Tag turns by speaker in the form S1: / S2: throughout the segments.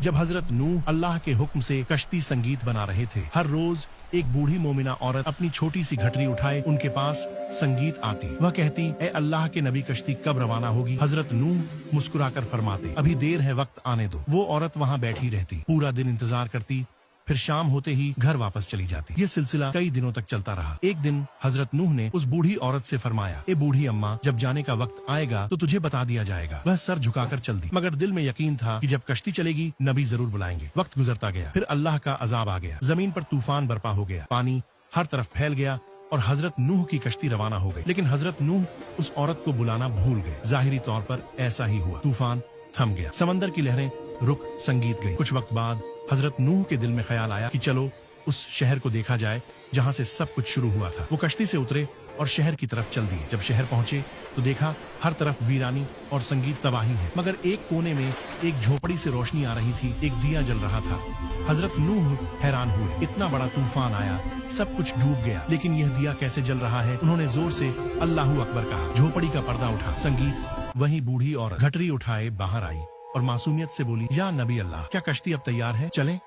S1: जब हजरत नूह अल्लाह के हुक्म से कश्ती संगीत बना रहे थे, हर रोज एक बूढ़ी मोमिना औरत अपनी छोटी सी घटरी उठाए उनके पास संगीत आती। वह कहती, ए अल्लाह के नबी, कश्ती कब रवाना होगी? हजरत नूह मुस्कुराकर फरमाते, अभी देर है, वक्त आने दो। वो औरत वहाँ बैठी रहती, पूरा दिन इंतजार करती, फिर शाम होते ही घर वापस चली जाती। ये सिलसिला कई दिनों तक चलता रहा। एक दिन हजरत नूह ने उस बूढ़ी औरत से फरमाया, ए बूढ़ी अम्मा, जब जाने का वक्त आएगा तो तुझे बता दिया जाएगा। वह सर झुकाकर चल दी, मगर दिल में यकीन था कि जब कश्ती चलेगी नबी जरूर बुलाएंगे। वक्त गुजरता गया, फिर अल्लाह का अजाब आ गया। जमीन पर तूफान बर्पा हो गया, पानी हर तरफ फैल गया और हजरत नूह की कश्ती रवाना हो गई। लेकिन हजरत नूह उस औरत को बुलाना भूल गए। जाहिरी तौर पर ऐसा ही हुआ। तूफान थम गया, समंदर की लहरें रुक, संगीत गई। कुछ वक्त बाद हजरत नूह के दिल में ख्याल आया कि चलो उस शहर को देखा जाए जहाँ से सब कुछ शुरू हुआ था। वो कश्ती से उतरे और शहर की तरफ चल दिए। जब शहर पहुंचे तो देखा हर तरफ वीरानी और संगीत तबाही है, मगर एक कोने में एक झोपड़ी से रोशनी आ रही थी, एक दिया जल रहा था। हजरत नूह हैरान हुए, इतना बड़ा तूफान आया, सब कुछ डूब गया, लेकिन यह दिया कैसे जल रहा है? उन्होंने जोर से अल्लाहू अकबर कहा। झोपड़ी का पर्दा उठा, संगीत वही बूढ़ी औरत घटरी उठाए बाहर आई और मासूमियत से बोली, या नबी अल्लाह, क्या कश्ती अब तैयार है? चलें?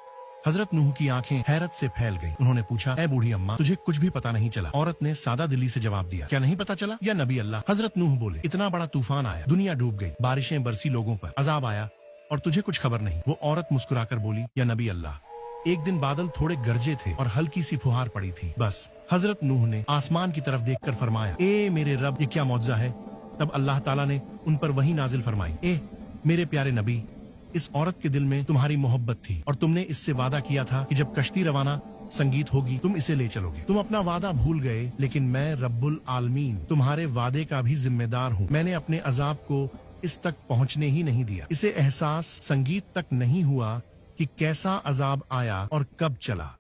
S1: हजरत नूह की आंखें हैरत से फैल गईं। उन्होंने पूछा, ए बूढ़ी अम्मा, तुझे कुछ भी पता नहीं चला? औरत ने सादा दिली से जवाब दिया, क्या नहीं पता चला? या नबी अल्लाह। हजरत नूह बोले, इतना बड़ा तूफान आया, दुनिया डूब गई, बारिशें बरसी, लोगों पर अजाब आया और तुझे कुछ खबर नहीं। वो औरत मुस्कुराकर बोली, या नबी अल्लाह, एक दिन बादल थोड़े गरजे थे और हल्की सी फुहार पड़ी थी, बस। हजरत नूह ने आसमान की तरफ देखकर फरमाया, ए मेरे रब, ये क्या मौजज़ा है? तब अल्लाह ताला ने उन पर वही नाजिल फरमाई, ए मेरे प्यारे नबी, इस औरत के दिल में तुम्हारी मोहब्बत थी और तुमने इससे वादा किया था कि जब कश्ती रवाना संगीत होगी तुम इसे ले चलोगे। तुम अपना वादा भूल गए, लेकिन मैं रब्बुल आलमीन तुम्हारे वादे का भी जिम्मेदार हूँ। मैंने अपने अजाब को इस तक पहुँचने ही नहीं दिया। इसे एहसास संगीत तक नहीं हुआ कि कैसा अजाब आया और कब चला।